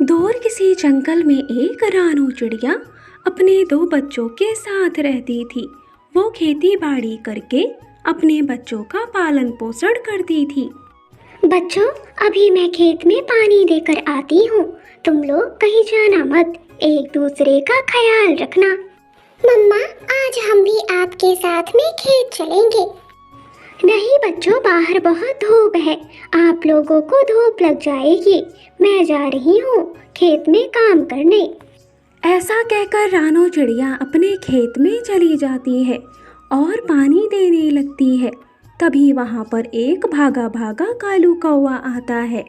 दूर किसी जंगल में एक रानू चिड़िया अपने दो बच्चों के साथ रहती थी। वो खेती बाड़ी करके अपने बच्चों का पालन पोषण करती थी। बच्चों, अभी मैं खेत में पानी देकर आती हूँ। तुम लोग कहीं जाना मत, एक दूसरे का ख्याल रखना। मम्मा, आज हम भी आपके साथ में खेत चलेंगे। नहीं बच्चों, बाहर बहुत धूप है, आप लोगों को धूप लग जाएगी। मैं जा रही हूँ खेत में काम करने। ऐसा कहकर रानू चिड़िया अपने खेत में चली जाती है और पानी देने लगती है। तभी वहाँ पर एक भागा भागा कालू कौवा आता है।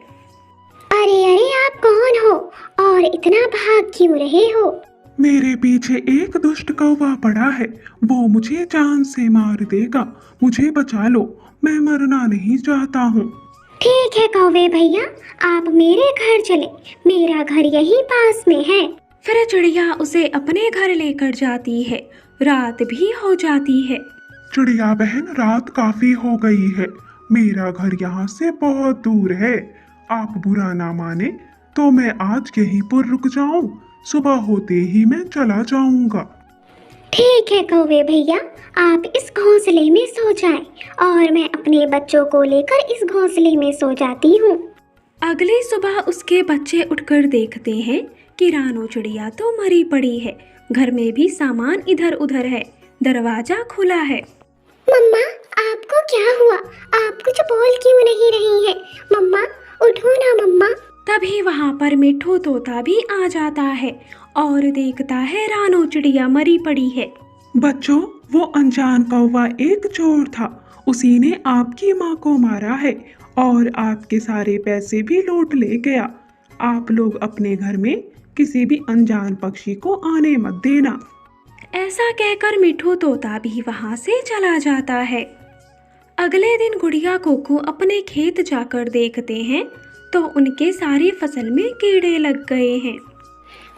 अरे अरे, आप कौन हो और इतना भाग क्यों रहे हो? मेरे पीछे एक दुष्ट कौवा पड़ा है, वो मुझे जान से मार देगा। मुझे बचा लो, मैं मरना नहीं चाहता हूँ। ठीक है कौवे भैया, आप मेरे घर चले, मेरा घर यहीं पास में है। फिर चिड़िया उसे अपने घर लेकर जाती है। रात भी हो जाती है। चिड़िया बहन, रात काफी हो गई है, मेरा घर यहाँ से बहुत दूर है। आप बुरा ना माने तो मैं आज यहीं पर रुक जाऊं, सुबह होते ही मैं चला जाऊंगा। ठीक है कौवे भैया, आप इस घोंसले में सो जाएं और मैं अपने बच्चों को लेकर इस घोंसले में सो जाती हूँ। अगली सुबह उसके बच्चे उठकर देखते हैं कि रानू चिड़िया तो मरी पड़ी है। घर में भी सामान इधर उधर है, दरवाजा खुला है। मम्मा, आपको क्या हुआ? आप कुछ बोल क्यों नहीं रही हैं? मम्मा, उठो ना मम्मा। तभी वहाँ पर मिठू तोता भी आ जाता है और देखता है रानू चिड़िया मरी पड़ी है। बच्चों, वो अनजान कौवा एक चोर था, उसी ने आपकी माँ को मारा है और आपके सारे पैसे भी लूट ले गया। आप लोग अपने घर में किसी भी अनजान पक्षी को आने मत देना। ऐसा कहकर मिठू तोता भी वहाँ से चला जाता है। अगले दिन गुड़िया कोकू अपने खेत जाकर देखते हैं तो उनके सारी फसल में कीड़े लग गए हैं।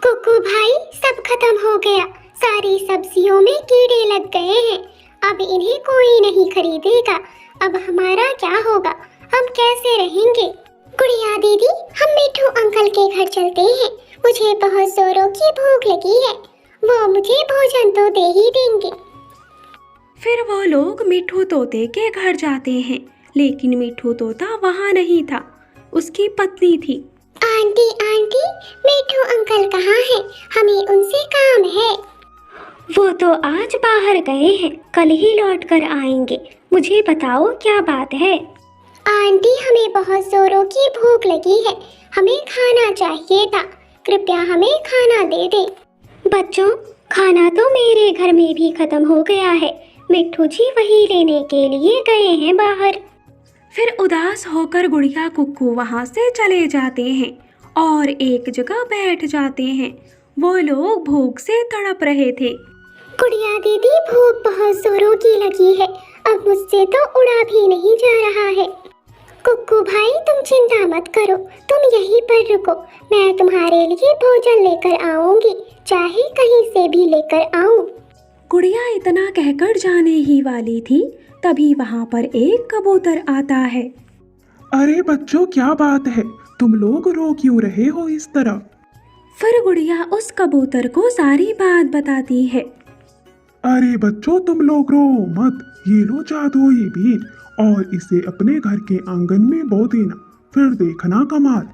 कुकू भाई, सब खत्म हो गया, सारी सब्जियों में कीड़े लग गए हैं। अब इन्हें कोई नहीं खरीदेगा। अब हमारा क्या होगा? हम कैसे रहेंगे? गुड़िया दीदी, हम मिठू अंकल के घर चलते हैं। मुझे बहुत जोरों की भूख लगी है, वो मुझे भोजन तो दे ही देंगे। फिर वो लोग मिठू तोते के घर जाते हैं, लेकिन मिठू तोता वहाँ नहीं था, उसकी पत्नी थी। आंटी आंटी, मिठू अंकल कहाँ हैं? हमें उनसे काम है। वो तो आज बाहर गए हैं, कल ही लौट कर आएंगे। मुझे बताओ क्या बात है? आंटी, हमें बहुत जोरों की भूख लगी है, हमें खाना चाहिए था, कृपया हमें खाना दे दे। बच्चों, खाना तो मेरे घर में भी खत्म हो गया है, मिठू जी वही लेने के लिए गए हैं बाहर। फिर उदास होकर गुड़िया कुक्कू वहाँ से चले जाते हैं और एक जगह बैठ जाते हैं। वो लोग भूख से तड़प रहे थे। गुड़िया दीदी, भूख बहुत जोरों की लगी है, अब मुझसे तो उड़ा भी नहीं जा रहा है। कुक्कू भाई, तुम चिंता मत करो, तुम यहीं पर रुको, मैं तुम्हारे लिए भोजन लेकर आऊंगी, चाहे कहीं से भी लेकर आऊं। गुड़िया इतना कहकर जाने ही वाली थी, तभी वहाँ पर एक कबूतर आता है। अरे बच्चों, क्या बात है, तुम लोग रो क्यों रहे हो इस तरह? फिर गुड़िया उस कबूतर को सारी बात बताती है। अरे बच्चों, तुम लोग रो मत, ये लो जादुई बीज और इसे अपने घर के आंगन में बो देना, फिर देखना कमाल।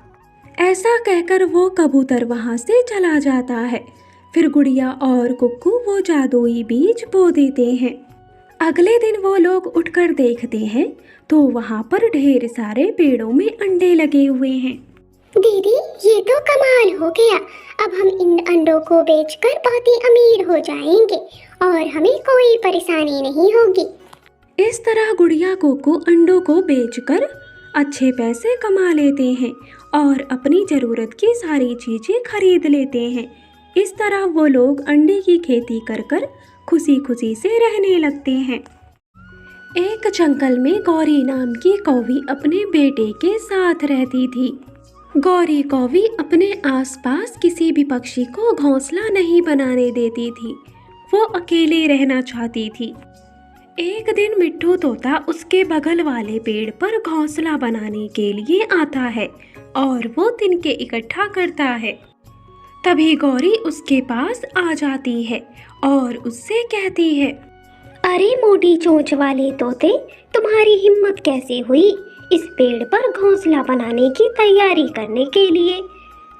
ऐसा कहकर वो कबूतर वहाँ से चला जाता है। फिर गुड़िया और कुक्कू वो जादुई बीज बो देते हैं। अगले दिन वो लोग उठकर देखते हैं तो वहाँ पर ढेर सारे पेड़ों में अंडे लगे हुए हैं। दीदी, ये तो कमाल हो गया, अब हम इन अंडों को बेचकर बहुत ही अमीर हो जाएंगे और हमें कोई परेशानी नहीं होगी। इस तरह गुड़िया कोकू अंडों को बेचकर अच्छे पैसे कमा लेते हैं और अपनी ज़रूरत की सारी चीज़ें खरीद लेते हैं। इस तरह वो लोग अंडे की खेती कर कर खुशी खुशी से रहने लगते हैं। एक जंगल में गौरी नाम की कौवी अपने बेटे के साथ रहती थी। गौरी कौवी अपने आसपास किसी भी पक्षी को घोंसला नहीं बनाने देती थी, वो अकेले रहना चाहती थी। एक दिन मिट्ठू तोता उसके बगल वाले पेड़ पर घोंसला बनाने के लिए आता है और वो तिनके इकट्ठा करता है। तभी गौरी उसके पास आ जाती है और उससे कहती है, अरे मोटी चोंच वाले तोते, तुम्हारी हिम्मत कैसे हुई इस पेड़ पर घोंसला बनाने की तैयारी करने के लिए?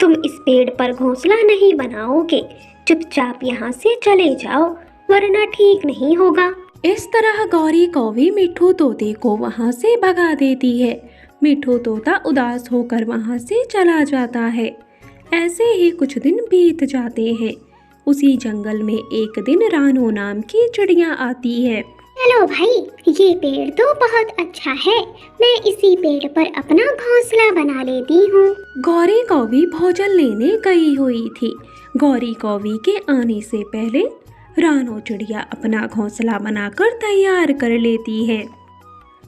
तुम इस पेड़ पर घोंसला नहीं बनाओगे, चुपचाप यहाँ से चले जाओ वरना ठीक नहीं होगा। इस तरह गौरी कौवी मिट्ठू तोते को वहाँ से भगा देती है। मिट्ठू तोता उदास होकर वहाँ से चला जाता है। ऐसे ही कुछ दिन बीत जाते हैं। उसी जंगल में एक दिन रानो नाम की चिड़िया आती है। चलो भाई, ये पेड़ तो बहुत अच्छा है, मैं इसी पेड़ पर अपना घोंसला बना लेती हूँ। गौरी कौवी भोजन लेने गई हुई थी। गौरी कौवी के आने से पहले रानो चिड़िया अपना घोंसला बनाकर तैयार कर लेती है।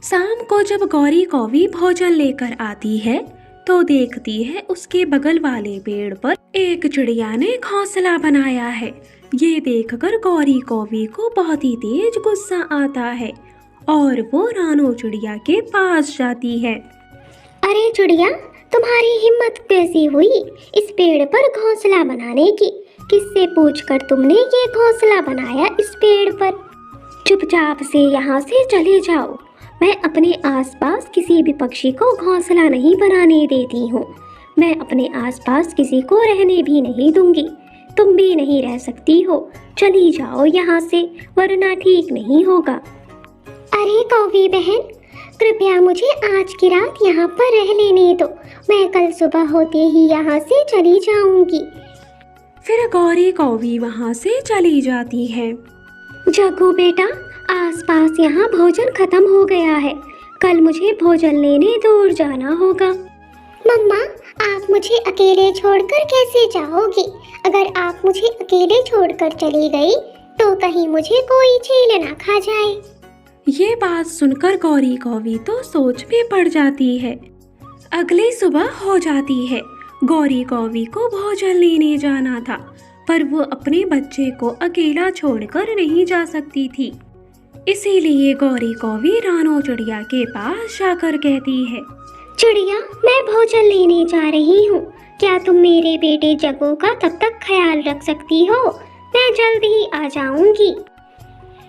शाम को जब गौरी कौवी भोजन लेकर आती है तो देखती है उसके बगल वाले पेड़ पर एक चिड़िया ने घोंसला बनाया है। ये देखकर गौरी कौवी को बहुत ही तेज गुस्सा आता है और वो रानो चिड़िया के पास जाती है। अरे चिड़िया, तुम्हारी हिम्मत कैसी हुई इस पेड़ पर घोंसला बनाने की? किससे पूछकर तुमने ये घोंसला बनाया इस पेड़ पर? चुपचाप से यहाँ से चले जाओ। मैं अपने आसपास किसी भी पक्षी को घोंसला नहीं बनाने देती हूँ। मैं अपने आसपास किसी को रहने भी नहीं दूंगी। तुम भी नहीं रह सकती हो। चली जाओ यहाँ से वरना ठीक नहीं होगा। अरे कौवी बहन, कृपया मुझे आज की रात यहाँ पर रह लेने दो। मैं कल सुबह होते ही यहाँ से चली जाऊंगी। फिर गौरी कौवी वहाँ से चली जाती है। जग्गू बेटा, आसपास यहाँ भोजन खत्म हो गया है। कल मुझे भोजन लेने दूर जाना होगा। मम्मा, आप मुझे अकेले छोड़कर कैसे जाओगी? अगर आप मुझे अकेले छोड़कर चली गई तो कहीं मुझे कोई चील ना खा जाए। ये बात सुनकर गौरी कौवी तो सोच में पड़ जाती है। अगली सुबह हो जाती है। गौरी कौवी को भोजन लेने जाना था पर वो अपने बच्चे को अकेला छोड़कर नहीं जा सकती थी। इसीलिए गौरी कौवी रानो चिड़िया के पास जाकर कहती है, चिड़िया, मैं भोजन लेने जा रही हूँ। क्या तुम मेरे बेटे जग्गू का तब तक ख्याल रख सकती हो? मैं जल्द ही आ जाऊंगी।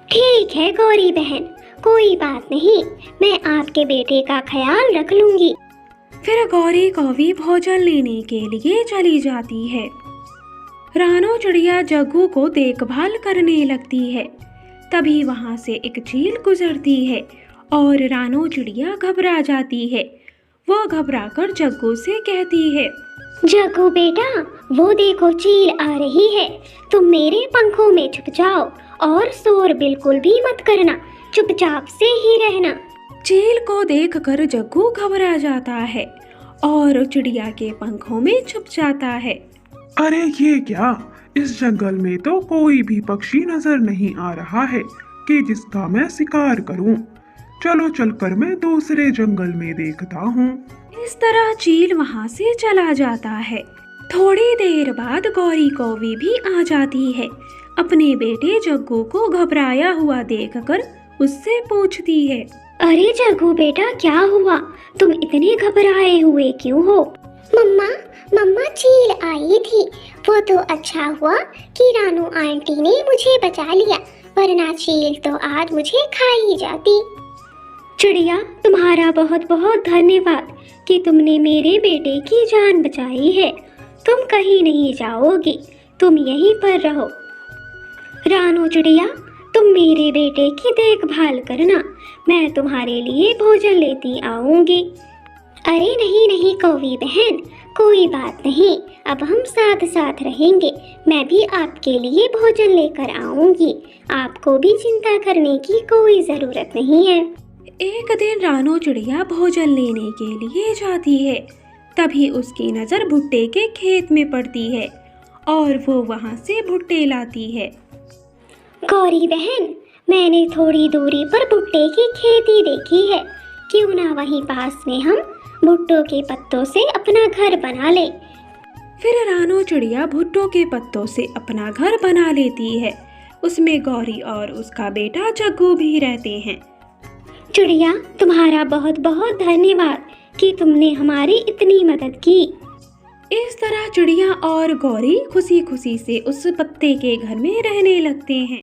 ठीक है गौरी बहन, कोई बात नहीं, मैं आपके बेटे का ख्याल रख लूंगी। फिर गौरी कौवी भोजन लेने के लिए चली जाती है। रानो चिड़िया जग्गू को देखभाल करने लगती है। तभी वहाँ से एक चील गुजरती है और रानो चिड़िया घबरा जाती है। वो घबराकर जग्गू से कहती है, जग्गू बेटा, वो देखो चील आ रही है। तुम मेरे पंखों में छुप जाओ और शोर बिल्कुल भी मत करना, चुपचाप से ही रहना। चील को देखकर जग्गू घबरा जाता है और चिड़िया के पंखों में छुप जाता है। अरे ये क्या, इस जंगल में तो कोई भी पक्षी नजर नहीं आ रहा है कि जिसका मैं शिकार करूं। चलो चलकर मैं दूसरे जंगल में देखता हूँ। इस तरह चील वहाँ से चला जाता है। थोड़ी देर बाद गौरी कौवी भी आ जाती है। अपने बेटे जग्गू को घबराया हुआ देखकर उससे पूछती है, अरे जग्गू बेटा, क्या हुआ? तुम इतने घबराए हुए क्यों हो? मम्मा चील आई थी। वो तो अच्छा हुआ कि रानू आंटी ने मुझे बचा लिया, वरना चील तो आज मुझे खा ही जाती। चिड़िया, तुम्हारा बहुत बहुत धन्यवाद कि तुमने मेरे बेटे की जान बचाई है। तुम कहीं नहीं जाओगी, तुम यहीं पर रहो। रानो चिड़िया, तुम मेरे बेटे की देखभाल करना, मैं तुम्हारे लिए भोजन लेती आऊंगी। अरे नहीं कौवी बहन, कोई बात नहीं, अब हम साथ साथ रहेंगे। मैं भी आपके लिए भोजन लेकर आऊंगी। आपको भी चिंता करने की कोई जरूरत नहीं है। एक दिन रानो चिड़िया भोजन लेने के लिए जाती है। तभी उसकी नज़र भुट्टे के खेत में पड़ती है और वो वहाँ से भुट्टे लाती है। गौरी बहन, मैंने थोड़ी दूरी पर भुट्टे की खेती देखी है। क्यों ना वहीं पास में हम भुट्टों के पत्तों से अपना घर बना ले। फिर रानो चिड़िया भुट्टों के पत्तों से अपना घर बना लेती है। उसमें गौरी और उसका बेटा जग्गू भी रहते हैं। चिड़िया, तुम्हारा बहुत बहुत धन्यवाद कि तुमने हमारी इतनी मदद की। इस तरह चिड़िया और गौरी खुशी खुशी से उस पत्ते के घर में रहने लगते हैं।